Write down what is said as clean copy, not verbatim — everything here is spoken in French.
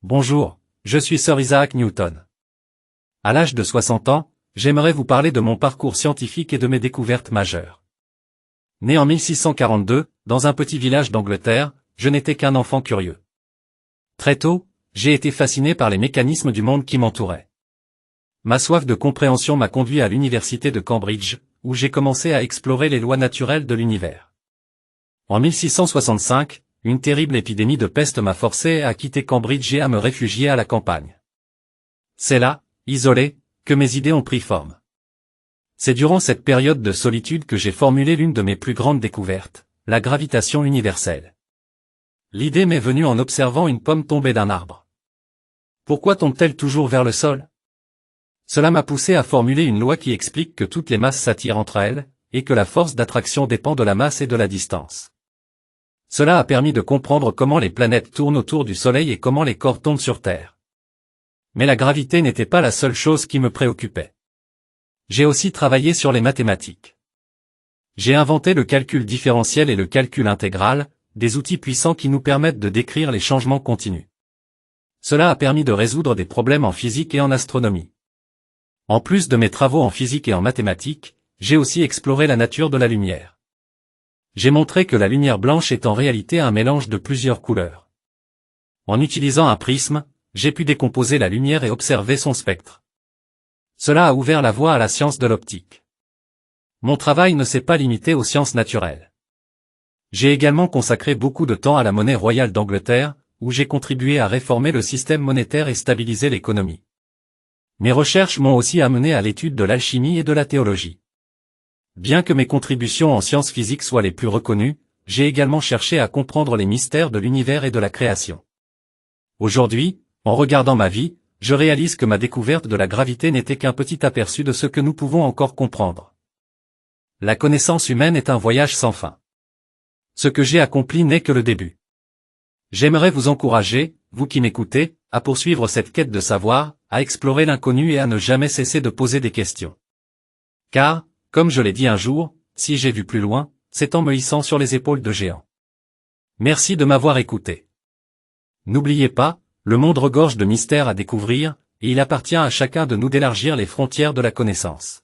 Bonjour, je suis Sir Isaac Newton. À l'âge de 60 ans, j'aimerais vous parler de mon parcours scientifique et de mes découvertes majeures. Né en 1642, dans un petit village d'Angleterre, je n'étais qu'un enfant curieux. Très tôt, j'ai été fasciné par les mécanismes du monde qui m'entourait. Ma soif de compréhension m'a conduit à l'université de Cambridge, où j'ai commencé à explorer les lois naturelles de l'univers. En 1665, une terrible épidémie de peste m'a forcé à quitter Cambridge et à me réfugier à la campagne. C'est là, isolé, que mes idées ont pris forme. C'est durant cette période de solitude que j'ai formulé l'une de mes plus grandes découvertes, la gravitation universelle. L'idée m'est venue en observant une pomme tomber d'un arbre. Pourquoi tombe-t-elle toujours vers le sol? Cela m'a poussé à formuler une loi qui explique que toutes les masses s'attirent entre elles, et que la force d'attraction dépend de la masse et de la distance. Cela a permis de comprendre comment les planètes tournent autour du Soleil et comment les corps tombent sur Terre. Mais la gravité n'était pas la seule chose qui me préoccupait. J'ai aussi travaillé sur les mathématiques. J'ai inventé le calcul différentiel et le calcul intégral, des outils puissants qui nous permettent de décrire les changements continus. Cela a permis de résoudre des problèmes en physique et en astronomie. En plus de mes travaux en physique et en mathématiques, j'ai aussi exploré la nature de la lumière. J'ai montré que la lumière blanche est en réalité un mélange de plusieurs couleurs. En utilisant un prisme, j'ai pu décomposer la lumière et observer son spectre. Cela a ouvert la voie à la science de l'optique. Mon travail ne s'est pas limité aux sciences naturelles. J'ai également consacré beaucoup de temps à la monnaie royale d'Angleterre, où j'ai contribué à réformer le système monétaire et stabiliser l'économie. Mes recherches m'ont aussi amené à l'étude de l'alchimie et de la théologie. Bien que mes contributions en sciences physiques soient les plus reconnues, j'ai également cherché à comprendre les mystères de l'univers et de la création. Aujourd'hui, en regardant ma vie, je réalise que ma découverte de la gravité n'était qu'un petit aperçu de ce que nous pouvons encore comprendre. La connaissance humaine est un voyage sans fin. Ce que j'ai accompli n'est que le début. J'aimerais vous encourager, vous qui m'écoutez, à poursuivre cette quête de savoir, à explorer l'inconnu et à ne jamais cesser de poser des questions. Car, comme je l'ai dit un jour, si j'ai vu plus loin, c'est en me hissant sur les épaules de géants. Merci de m'avoir écouté. N'oubliez pas, le monde regorge de mystères à découvrir, et il appartient à chacun de nous d'élargir les frontières de la connaissance.